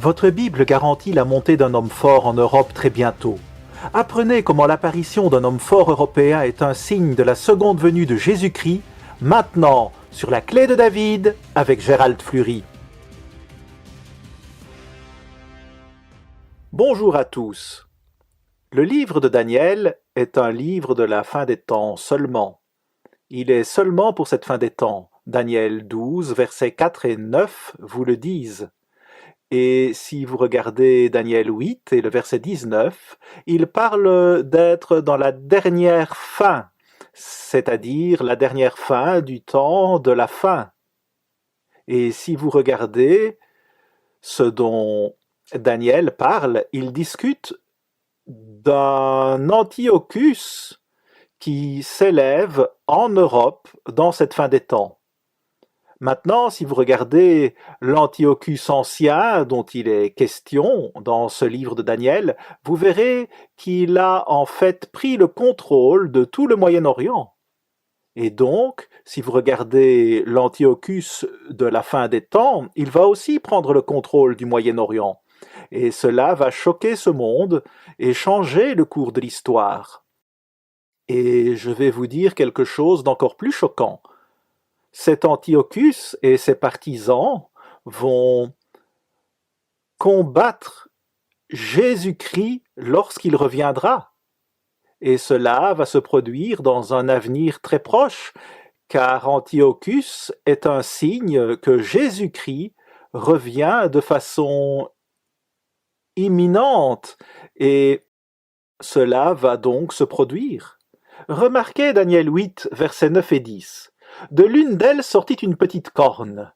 Votre Bible garantit la montée d'un homme fort en Europe très bientôt. Apprenez comment l'apparition d'un homme fort européen est un signe de la seconde venue de Jésus-Christ, maintenant sur la Clé de David avec Gérald Fleury. Bonjour à tous. Le livre de Daniel est un livre de la fin des temps seulement. Il est seulement pour cette fin des temps. Daniel 12, versets 4 et 9 vous le disent. Et si vous regardez Daniel 8 et le verset 19, il parle d'être dans la dernière fin, c'est-à-dire la dernière fin du temps de la fin. Et si vous regardez ce dont Daniel parle, il discute d'un Antiochus qui s'élève en Europe dans cette fin des temps. Maintenant, si vous regardez l'Antiochus ancien dont il est question dans ce livre de Daniel, vous verrez qu'il a en fait pris le contrôle de tout le Moyen-Orient. Et donc, si vous regardez l'Antiochus de la fin des temps, il va aussi prendre le contrôle du Moyen-Orient. Et cela va choquer ce monde et changer le cours de l'histoire. Et je vais vous dire quelque chose d'encore plus choquant. Cet Antiochus et ses partisans vont combattre Jésus-Christ lorsqu'il reviendra. Et cela va se produire dans un avenir très proche, car Antiochus est un signe que Jésus-Christ revient de façon imminente, et cela va donc se produire. Remarquez Daniel 8, versets 9 et 10. De l'une d'elles sortit une petite corne.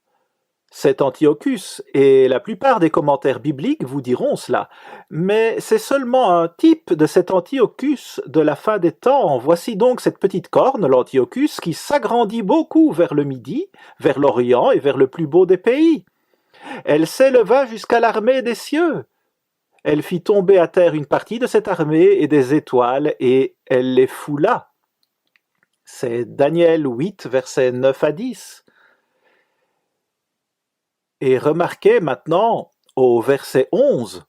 C'est Antiochus, et la plupart des commentaires bibliques vous diront cela. Mais c'est seulement un type de cet Antiochus de la fin des temps. Voici donc cette petite corne, l'Antiochus, qui s'agrandit beaucoup vers le midi, vers l'Orient et vers le plus beau des pays. Elle s'éleva jusqu'à l'armée des cieux. Elle fit tomber à terre une partie de cette armée et des étoiles, et elle les foula. C'est Daniel 8, versets 9 à 10. Et remarquez maintenant au verset 11,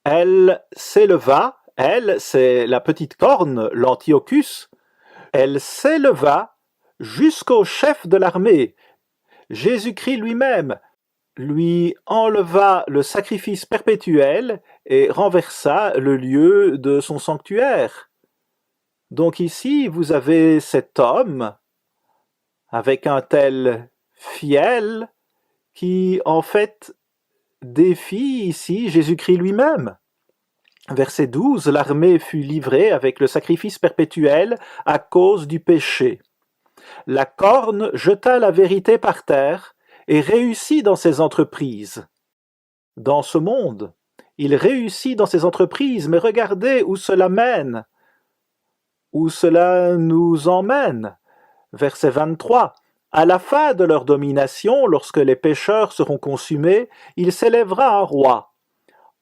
elle s'éleva, elle, c'est la petite corne, l'Antiochus, elle s'éleva jusqu'au chef de l'armée. Jésus-Christ lui-même lui enleva le sacrifice perpétuel et renversa le lieu de son sanctuaire. Donc ici, vous avez cet homme, avec un tel fiel, qui en fait défie ici Jésus-Christ lui-même. Verset 12, l'armée fut livrée avec le sacrifice perpétuel à cause du péché. La corne jeta la vérité par terre et réussit dans ses entreprises. Dans ce monde, il réussit dans ses entreprises, mais regardez où cela mène. Où cela nous emmène. Verset 23. À la fin de leur domination, lorsque les pécheurs seront consumés, il s'élèvera un roi.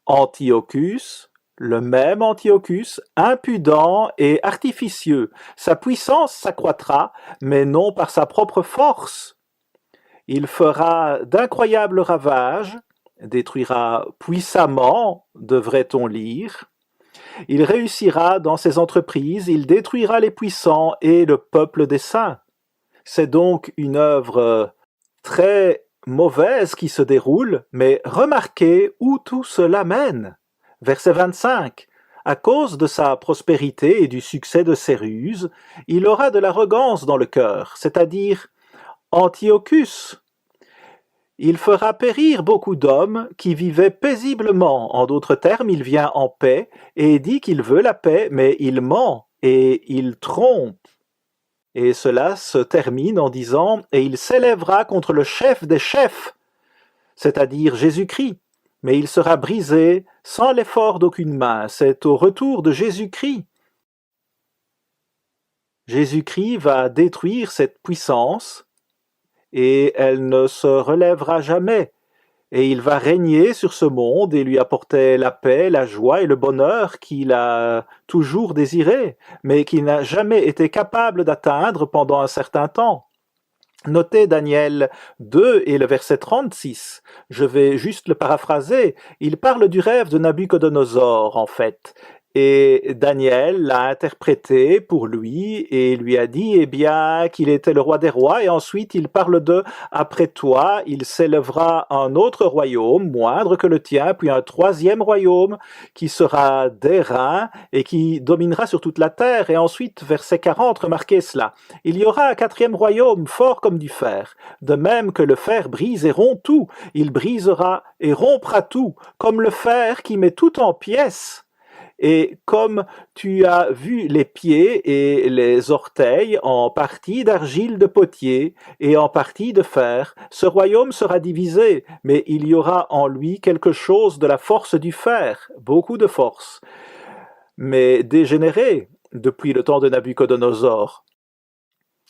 Antiochus, le même Antiochus, impudent et artificieux. Sa puissance s'accroîtra, mais non par sa propre force. Il fera d'incroyables ravages, détruira puissamment, devrait-on lire. Il réussira dans ses entreprises, il détruira les puissants et le peuple des saints. C'est donc une œuvre très mauvaise qui se déroule, mais remarquez où tout cela mène. Verset 25. À cause de sa prospérité et du succès de ses ruses, il aura de l'arrogance dans le cœur, c'est-à-dire Antiochus. Il fera périr beaucoup d'hommes qui vivaient paisiblement. En d'autres termes, il vient en paix et dit qu'il veut la paix, mais il ment et il trompe. Et cela se termine en disant « Et il s'élèvera contre le chef des chefs, c'est-à-dire Jésus-Christ, mais il sera brisé sans l'effort d'aucune main. » C'est au retour de Jésus-Christ. Jésus-Christ va détruire cette puissance et elle ne se relèvera jamais. Et il va régner sur ce monde et lui apporter la paix, la joie et le bonheur qu'il a toujours désiré, mais qu'il n'a jamais été capable d'atteindre pendant un certain temps. Notez Daniel 2 et le verset 36. Je vais juste le paraphraser. Il parle du rêve de Nabuchodonosor, en fait. Et Daniel l'a interprété pour lui et lui a dit, eh bien, qu'il était le roi des rois. Et ensuite, il parle de, après toi, il s'élèvera un autre royaume, moindre que le tien, puis un troisième royaume qui sera d'airain et qui dominera sur toute la terre. Et ensuite, verset 40, remarquez cela. Il y aura un quatrième royaume, fort comme du fer. De même que le fer brise et rompt tout, il brisera et rompra tout, comme le fer qui met tout en pièces. Et comme tu as vu les pieds et les orteils en partie d'argile de potier et en partie de fer, ce royaume sera divisé, mais il y aura en lui quelque chose de la force du fer, beaucoup de force, mais dégénéré depuis le temps de Nabuchodonosor,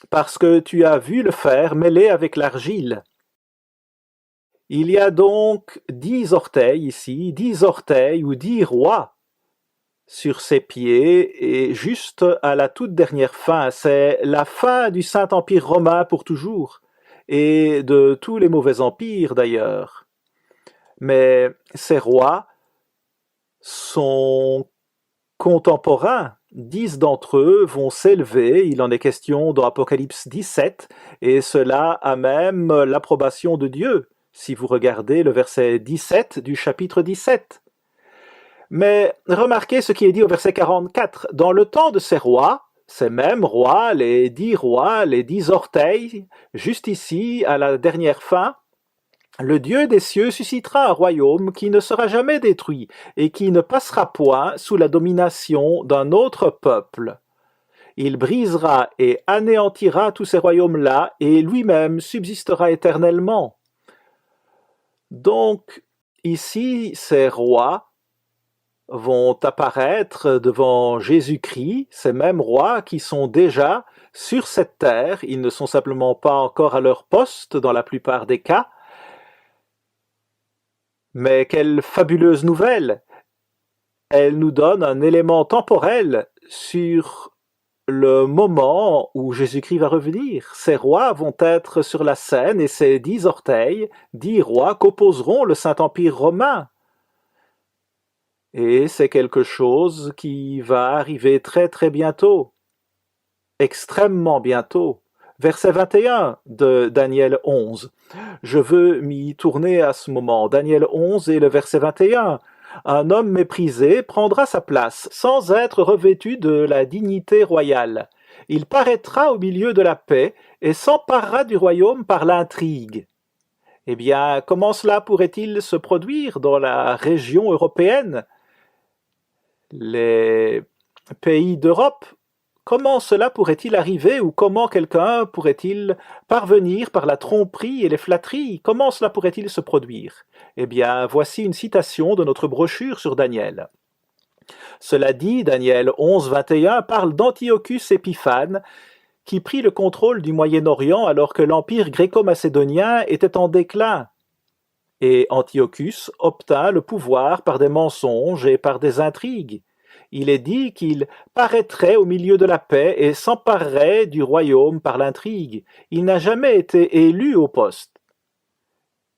parce que tu as vu le fer mêlé avec l'argile. Il y a donc 10 orteils ici, 10 orteils ou 10 rois sur ses pieds, et juste à la toute dernière fin, c'est la fin du Saint-Empire romain pour toujours, et de tous les mauvais empires d'ailleurs. Mais ces rois sont contemporains. 10 d'entre eux vont s'élever, il en est question dans Apocalypse 17, et cela a même l'approbation de Dieu, si vous regardez le verset 17 du chapitre 17. Mais remarquez ce qui est dit au verset 44. Dans le temps de ces mêmes rois, les 10 orteils, juste ici, à la dernière fin, le Dieu des cieux suscitera un royaume qui ne sera jamais détruit et qui ne passera point sous la domination d'un autre peuple. Il brisera et anéantira tous ces royaumes-là et lui-même subsistera éternellement. Donc, ici, ces rois vont apparaître devant Jésus-Christ, ces mêmes rois qui sont déjà sur cette terre, ils ne sont simplement pas encore à leur poste dans la plupart des cas. Mais quelle fabuleuse nouvelle! Elle nous donne un élément temporel sur le moment où Jésus-Christ va revenir. Ces rois vont être sur la scène et ces 10 orteils, 10 rois qu'opposeront le Saint-Empire romain. Et c'est quelque chose qui va arriver très très bientôt, extrêmement bientôt. Verset 21 de Daniel 11. Je veux m'y tourner à ce moment. Daniel 11 et le verset 21. Un homme méprisé prendra sa place sans être revêtu de la dignité royale. Il paraîtra au milieu de la paix et s'emparera du royaume par l'intrigue. Eh bien, comment cela pourrait-il se produire dans la région européenne? Les pays d'Europe, comment cela pourrait-il arriver ou comment quelqu'un pourrait-il parvenir par la tromperie et les flatteries? Comment cela pourrait-il se produire? Eh bien, voici une citation de notre brochure sur Daniel. Cela dit, Daniel 11, 21 parle d'Antiochus Épiphane qui prit le contrôle du Moyen-Orient alors que l'empire gréco-macédonien était en déclin. Et Antiochus obtint le pouvoir par des mensonges et par des intrigues. Il est dit qu'il paraîtrait au milieu de la paix et s'emparerait du royaume par l'intrigue. Il n'a jamais été élu au poste.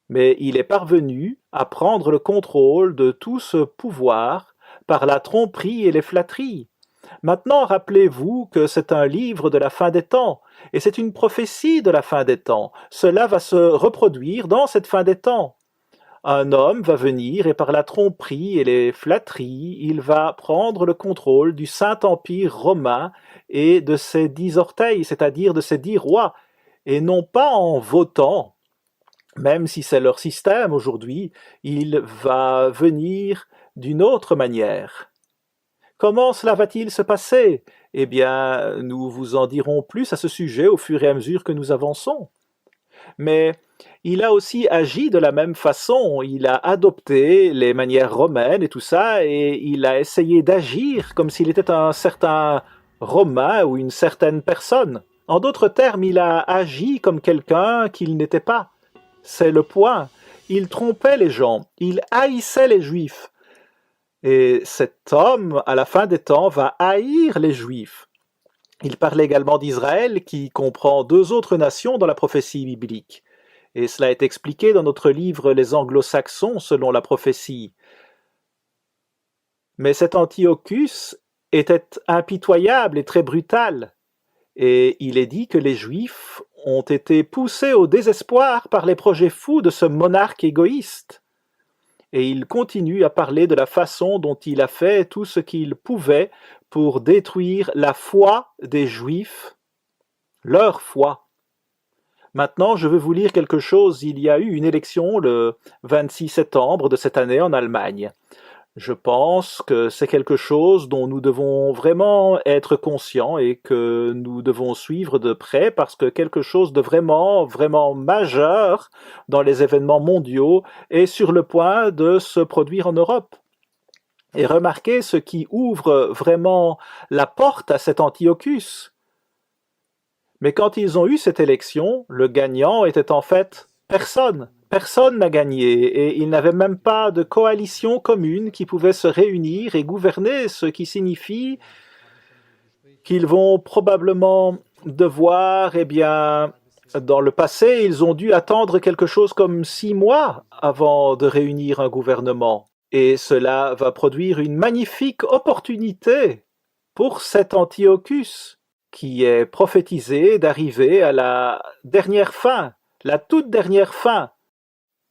Mais il est parvenu à prendre le contrôle de tout ce pouvoir par la tromperie et les flatteries. Maintenant, rappelez-vous que c'est un livre de la fin des temps, et c'est une prophétie de la fin des temps. Cela va se reproduire dans cette fin des temps. Un homme va venir et par la tromperie et les flatteries, il va prendre le contrôle du Saint-Empire romain et de ses 10 orteils, c'est-à-dire de ses 10 rois, et non pas en votant, même si c'est leur système aujourd'hui, il va venir d'une autre manière. Comment cela va-t-il se passer? Eh bien, nous vous en dirons plus à ce sujet au fur et à mesure que nous avançons. Mais il a aussi agi de la même façon, il a adopté les manières romaines et tout ça, et il a essayé d'agir comme s'il était un certain Romain ou une certaine personne. En d'autres termes, il a agi comme quelqu'un qu'il n'était pas. C'est le point. Il trompait les gens, il haïssait les Juifs. Et cet homme, à la fin des temps, va haïr les Juifs. Il parle également d'Israël qui comprend deux autres nations dans la prophétie biblique. Et cela est expliqué dans notre livre Les Anglo-Saxons selon la prophétie. Mais cet Antiochus était impitoyable et très brutal. Et il est dit que les Juifs ont été poussés au désespoir par les projets fous de ce monarque égoïste. Et il continue à parler de la façon dont il a fait tout ce qu'il pouvait pour détruire la foi des Juifs, leur foi. Maintenant, je veux vous lire quelque chose. Il y a eu une élection le 26 septembre de cette année en Allemagne. Je pense que c'est quelque chose dont nous devons vraiment être conscients et que nous devons suivre de près parce que quelque chose de vraiment, vraiment majeur dans les événements mondiaux est sur le point de se produire en Europe. Et remarquez ce qui ouvre vraiment la porte à cet Antiochus. Mais quand ils ont eu cette élection, le gagnant était en fait personne. Personne n'a gagné et il n'avait même pas de coalition commune qui pouvait se réunir et gouverner, ce qui signifie qu'ils vont probablement devoir, dans le passé, ils ont dû attendre quelque chose comme 6 mois avant de réunir un gouvernement. Et cela va produire une magnifique opportunité pour cet Antiochus qui est prophétisé d'arriver à la dernière fin, la toute dernière fin.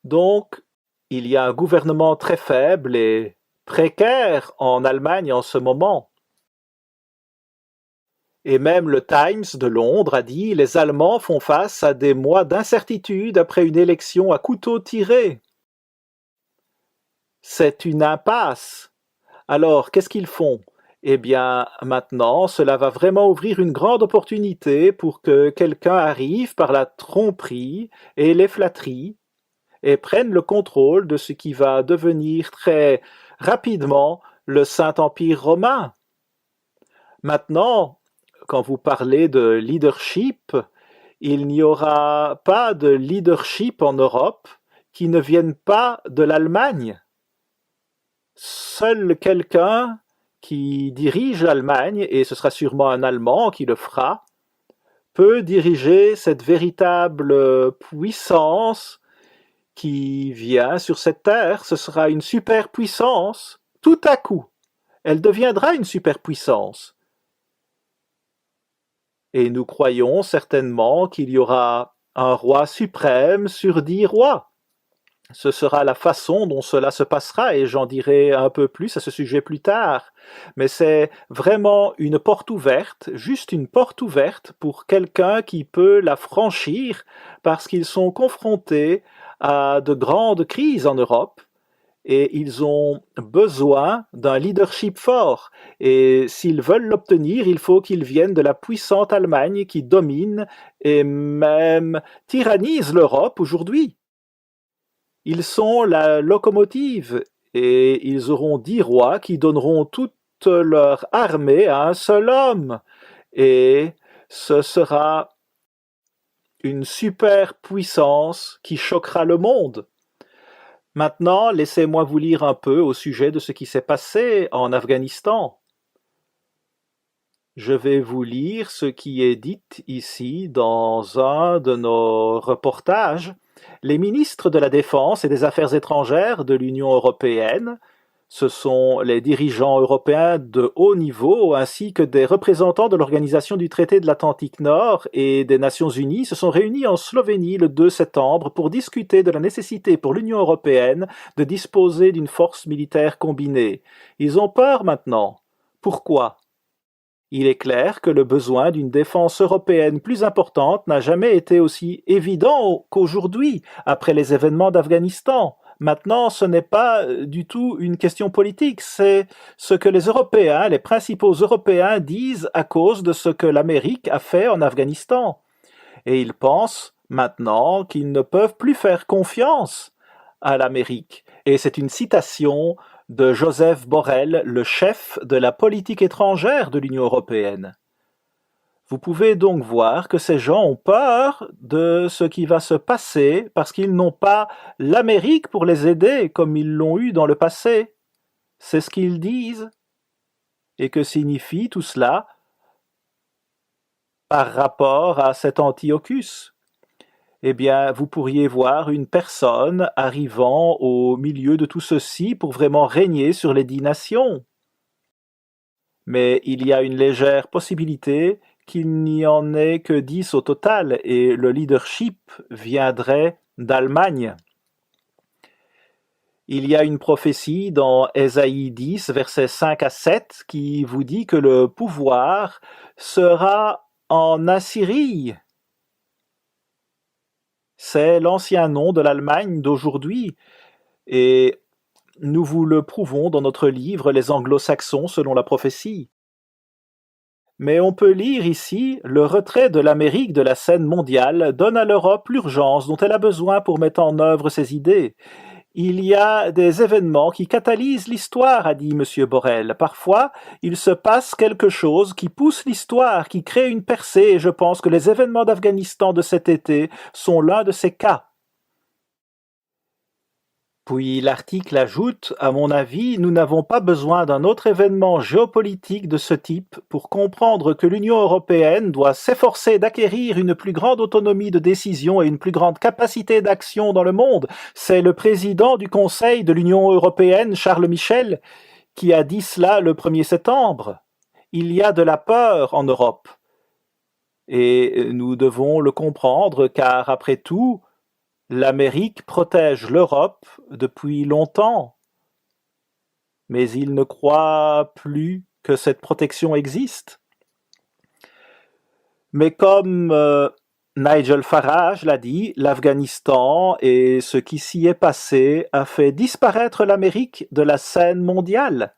Donc, il y a un gouvernement très faible et précaire en Allemagne en ce moment. Et même le Times de Londres a dit « Les Allemands font face à des mois d'incertitude après une élection à couteau tiré. » C'est une impasse. Alors, qu'est-ce qu'ils font ? Eh bien, maintenant, cela va vraiment ouvrir une grande opportunité pour que quelqu'un arrive par la tromperie et les flatteries et prenne le contrôle de ce qui va devenir très rapidement le Saint-Empire romain. Maintenant, quand vous parlez de leadership, il n'y aura pas de leadership en Europe qui ne vienne pas de l'Allemagne. Seul quelqu'un qui dirige l'Allemagne, et ce sera sûrement un Allemand qui le fera, peut diriger cette véritable puissance qui vient sur cette terre. Ce sera une superpuissance. Tout à coup, elle deviendra une superpuissance. Et nous croyons certainement qu'il y aura un roi suprême sur 10 rois. Ce sera la façon dont cela se passera et j'en dirai un peu plus à ce sujet plus tard. Mais c'est vraiment une porte ouverte, juste une porte ouverte pour quelqu'un qui peut la franchir parce qu'ils sont confrontés à de grandes crises en Europe et ils ont besoin d'un leadership fort. Et s'ils veulent l'obtenir, il faut qu'ils viennent de la puissante Allemagne qui domine et même tyrannise l'Europe aujourd'hui. Ils sont la locomotive et ils auront 10 rois qui donneront toute leur armée à un seul homme. Et ce sera une super puissance qui choquera le monde. Maintenant, laissez-moi vous lire un peu au sujet de ce qui s'est passé en Afghanistan. Je vais vous lire ce qui est dit ici dans un de nos reportages. Les ministres de la Défense et des Affaires étrangères de l'Union européenne, ce sont les dirigeants européens de haut niveau ainsi que des représentants de l'Organisation du traité de l'Atlantique Nord et des Nations Unies se sont réunis en Slovénie le 2 septembre pour discuter de la nécessité pour l'Union européenne de disposer d'une force militaire combinée. Ils ont peur maintenant. Pourquoi ? Il est clair que le besoin d'une défense européenne plus importante n'a jamais été aussi évident qu'aujourd'hui, après les événements d'Afghanistan. Maintenant, ce n'est pas du tout une question politique, c'est ce que les Européens, les principaux Européens disent à cause de ce que l'Amérique a fait en Afghanistan. Et ils pensent maintenant qu'ils ne peuvent plus faire confiance à l'Amérique. Et c'est une citation de Joseph Borrell, le chef de la politique étrangère de l'Union européenne. Vous pouvez donc voir que ces gens ont peur de ce qui va se passer parce qu'ils n'ont pas l'Amérique pour les aider comme ils l'ont eu dans le passé. C'est ce qu'ils disent. Et que signifie tout cela ? par rapport à cet Antiochus? Eh bien, vous pourriez voir une personne arrivant au milieu de tout ceci pour vraiment régner sur les 10 nations. Mais il y a une légère possibilité qu'il n'y en ait que 10 au total et le leadership viendrait d'Allemagne. Il y a une prophétie dans Ésaïe 10, versets 5 à 7, qui vous dit que le pouvoir sera en Assyrie. C'est l'ancien nom de l'Allemagne d'aujourd'hui, et nous vous le prouvons dans notre livre Les Anglo-Saxons selon la prophétie. Mais on peut lire ici, le retrait de l'Amérique de la scène mondiale donne à l'Europe l'urgence dont elle a besoin pour mettre en œuvre ses idées. Il y a des événements qui catalysent l'histoire, a dit M. Borrell. Parfois, il se passe quelque chose qui pousse l'histoire, qui crée une percée, et je pense que les événements d'Afghanistan de cet été sont l'un de ces cas. Puis l'article ajoute, à mon avis, nous n'avons pas besoin d'un autre événement géopolitique de ce type pour comprendre que l'Union européenne doit s'efforcer d'acquérir une plus grande autonomie de décision et une plus grande capacité d'action dans le monde. C'est le président du Conseil de l'Union européenne, Charles Michel, qui a dit cela le 1er septembre. Il y a de la peur en Europe. Et nous devons le comprendre car, après tout, l'Amérique protège l'Europe depuis longtemps, mais il ne croit plus que cette protection existe. Mais comme Nigel Farage l'a dit, l'Afghanistan et ce qui s'y est passé a fait disparaître l'Amérique de la scène mondiale.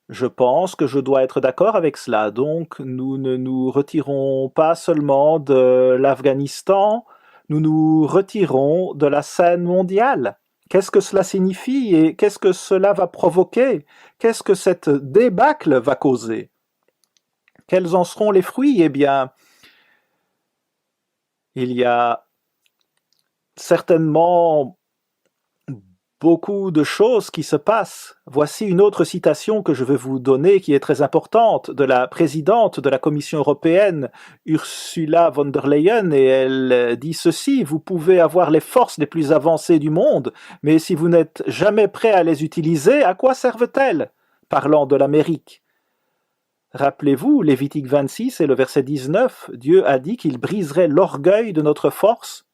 Je pense que je dois être d'accord avec cela. Donc, nous ne nous retirons pas seulement de l'Afghanistan, nous nous retirons de la scène mondiale. Qu'est-ce que cela signifie et qu'est-ce que cela va provoquer? Qu'est-ce que cette débâcle va causer? Quels en seront les fruits? Eh bien, il y a certainement beaucoup de choses qui se passent. Voici une autre citation que je veux vous donner qui est très importante de la présidente de la Commission européenne, Ursula von der Leyen, et elle dit ceci: vous pouvez avoir les forces les plus avancées du monde, mais si vous n'êtes jamais prêt à les utiliser, à quoi servent-elles? Parlant de l'Amérique. Rappelez-vous, Lévitique 26 et le verset 19, Dieu a dit qu'il briserait l'orgueil de notre force.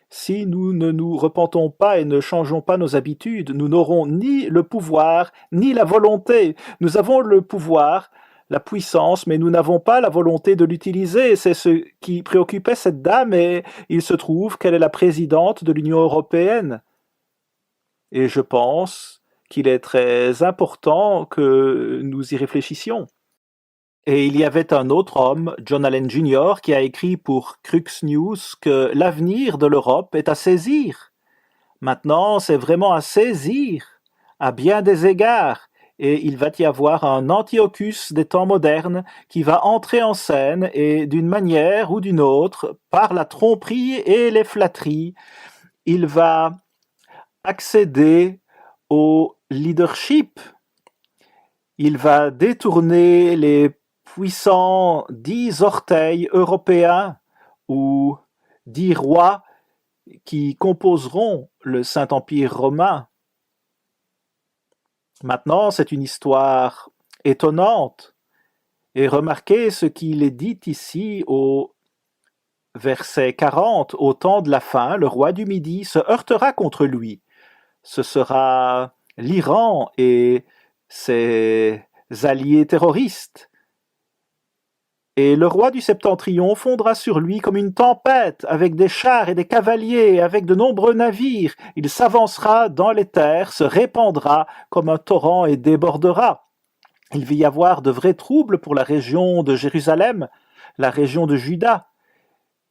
Si nous ne nous repentons pas et ne changeons pas nos habitudes, nous n'aurons ni le pouvoir, ni la volonté. Nous avons le pouvoir, la puissance, mais nous n'avons pas la volonté de l'utiliser. C'est ce qui préoccupait cette dame et il se trouve qu'elle est la présidente de l'Union européenne. Et je pense qu'il est très important que nous y réfléchissions. Et il y avait un autre homme, John Allen Jr., qui a écrit pour Crux News que l'avenir de l'Europe est à saisir. Maintenant, c'est vraiment à saisir, à bien des égards, et il va y avoir un Antiochus des temps modernes qui va entrer en scène et d'une manière ou d'une autre, par la tromperie et les flatteries, il va accéder au leadership. Il va détourner les puissants 10 orteils européens ou 10 rois qui composeront le Saint-Empire romain. Maintenant, c'est une histoire étonnante. Et remarquez ce qu'il est dit ici au verset 40. Au temps de la fin, le roi du Midi se heurtera contre lui. Ce sera l'Iran et ses alliés terroristes. Et le roi du Septentrion fondra sur lui comme une tempête, avec des chars et des cavaliers, avec de nombreux navires. Il s'avancera dans les terres, se répandra comme un torrent et débordera. Il va y avoir de vrais troubles pour la région de Jérusalem, la région de Juda.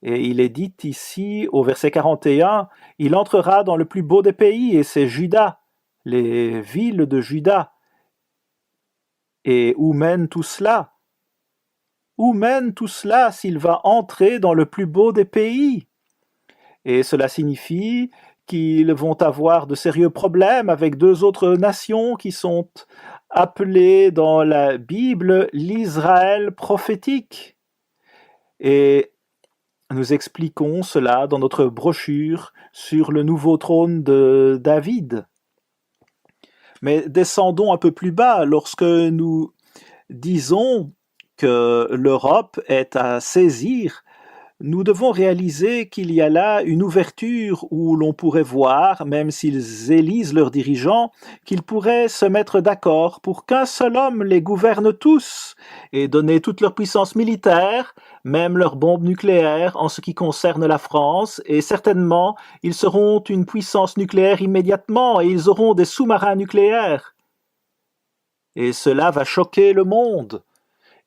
Et il est dit ici, au verset 41, il entrera dans le plus beau des pays, et c'est Juda, les villes de Juda. Et où mène tout cela? Où mène tout cela s'il va entrer dans le plus beau des pays? Et cela signifie qu'ils vont avoir de sérieux problèmes avec deux autres nations qui sont appelées dans la Bible l'Israël prophétique. Et nous expliquons cela dans notre brochure sur le nouveau trône de David. Mais descendons un peu plus bas lorsque nous disons que l'Europe est à saisir. Nous devons réaliser qu'il y a là une ouverture où l'on pourrait voir, même s'ils élisent leurs dirigeants, qu'ils pourraient se mettre d'accord pour qu'un seul homme les gouverne tous et donner toute leur puissance militaire, même leurs bombes nucléaires en ce qui concerne la France, et certainement ils seront une puissance nucléaire immédiatement et ils auront des sous-marins nucléaires. Et cela va choquer le monde.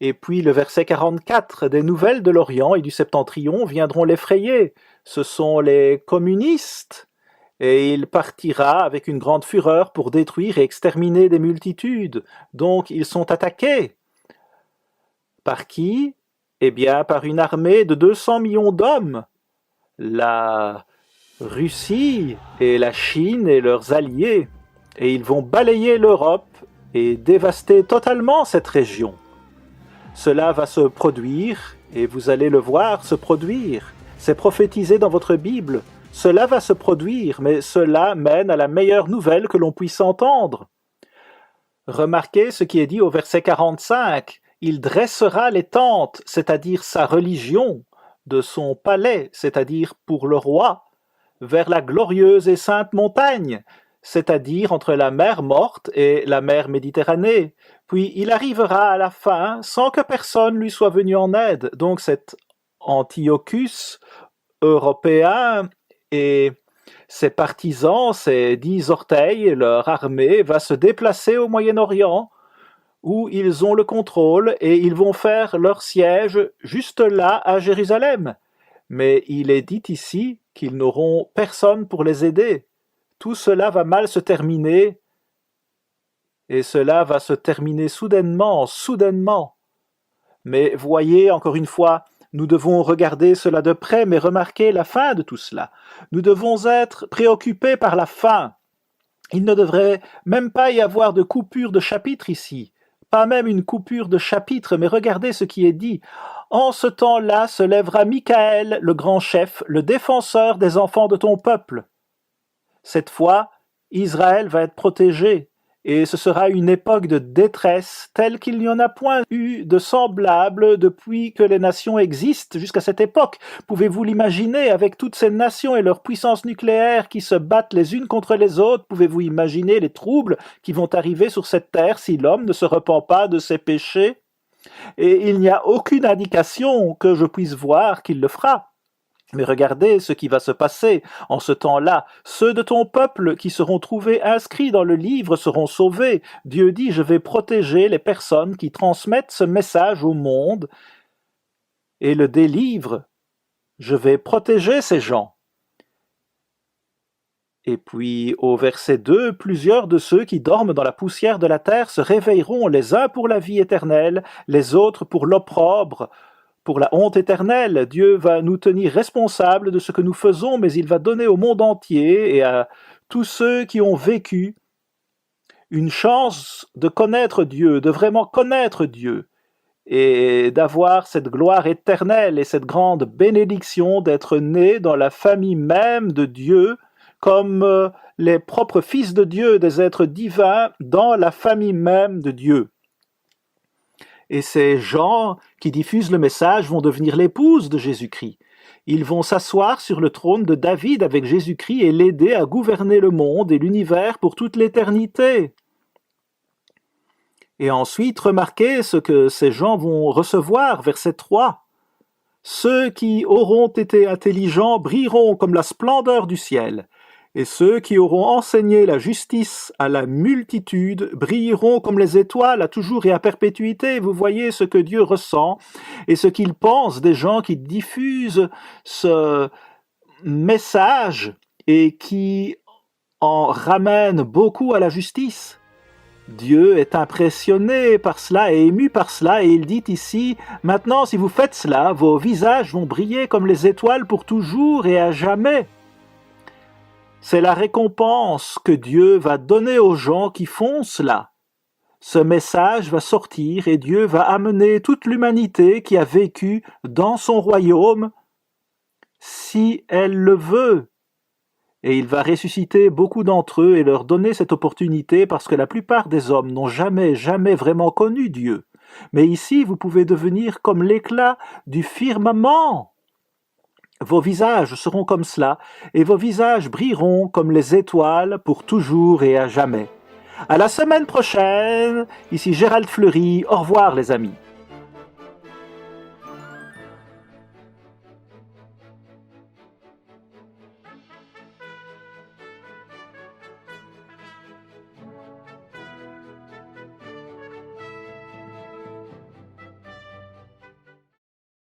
Et puis le verset 44, des nouvelles de l'Orient et du Septentrion viendront l'effrayer. Ce sont les communistes. Et il partira avec une grande fureur pour détruire et exterminer des multitudes. Donc ils sont attaqués. Par qui? Eh bien par une armée de 200 millions d'hommes. La Russie et la Chine et leurs alliés. Et ils vont balayer l'Europe et dévaster totalement cette région. Cela va se produire, et vous allez le voir se produire. C'est prophétisé dans votre Bible. Cela va se produire, mais cela mène à la meilleure nouvelle que l'on puisse entendre. Remarquez ce qui est dit au verset 45. Il dressera les tentes, c'est-à-dire sa religion, de son palais, c'est-à-dire pour le roi, vers la glorieuse et sainte montagne, c'est-à-dire entre la mer Morte et la mer Méditerranée. Puis il arrivera à la fin sans que personne lui soit venu en aide. Donc cet Antiochus européen et ses partisans, ses 10 orteils, leur armée va se déplacer au Moyen-Orient où ils ont le contrôle et ils vont faire leur siège juste là à Jérusalem. Mais il est dit ici qu'ils n'auront personne pour les aider. Tout cela va mal se terminer, et cela va se terminer soudainement. Mais voyez, encore une fois, nous devons regarder cela de près, mais remarquez la fin de tout cela. Nous devons être préoccupés par la fin. Il ne devrait même pas y avoir de coupure de chapitre ici, pas même une coupure de chapitre, mais regardez ce qui est dit. En ce temps-là se lèvera Michaël, le grand chef, le défenseur des enfants de ton peuple. Cette fois, Israël va être protégé, et ce sera une époque de détresse telle qu'il n'y en a point eu de semblable depuis que les nations existent jusqu'à cette époque. Pouvez-vous l'imaginer avec toutes ces nations et leurs puissances nucléaires qui se battent les unes contre les autres? Pouvez-vous imaginer les troubles qui vont arriver sur cette terre si l'homme ne se repent pas de ses péchés? Et il n'y a aucune indication que je puisse voir qu'il le fera. Mais regardez ce qui va se passer en ce temps-là. Ceux de ton peuple qui seront trouvés inscrits dans le livre seront sauvés. Dieu dit, je vais protéger les personnes qui transmettent ce message au monde et le délivrent. Je vais protéger ces gens. Et puis, au verset 2, plusieurs de ceux qui dorment dans la poussière de la terre se réveilleront, les uns pour la vie éternelle, les autres pour l'opprobre, pour la honte éternelle. Dieu va nous tenir responsables de ce que nous faisons, mais il va donner au monde entier et à tous ceux qui ont vécu une chance de connaître Dieu, de vraiment connaître Dieu, et d'avoir cette gloire éternelle et cette grande bénédiction d'être nés dans la famille même de Dieu, comme les propres fils de Dieu, des êtres divins, dans la famille même de Dieu. Et ces gens qui diffusent le message vont devenir l'épouse de Jésus-Christ. Ils vont s'asseoir sur le trône de David avec Jésus-Christ et l'aider à gouverner le monde et l'univers pour toute l'éternité. Et ensuite, remarquez ce que ces gens vont recevoir, verset 3. Ceux qui auront été intelligents brilleront comme la splendeur du ciel. Et ceux qui auront enseigné la justice à la multitude brilleront comme les étoiles à toujours et à perpétuité. Vous voyez ce que Dieu ressent et ce qu'il pense des gens qui diffusent ce message et qui en ramènent beaucoup à la justice. Dieu est impressionné par cela et ému par cela, et il dit ici, « Maintenant, si vous faites cela, vos visages vont briller comme les étoiles pour toujours et à jamais. » C'est la récompense que Dieu va donner aux gens qui font cela. Ce message va sortir et Dieu va amener toute l'humanité qui a vécu dans son royaume, si elle le veut. Et il va ressusciter beaucoup d'entre eux et leur donner cette opportunité parce que la plupart des hommes n'ont jamais vraiment connu Dieu. Mais ici, vous pouvez devenir comme l'éclat du firmament. Vos visages seront comme cela, et vos visages brilleront comme les étoiles pour toujours et à jamais. À la semaine prochaine, ici Gérald Fleury, au revoir les amis.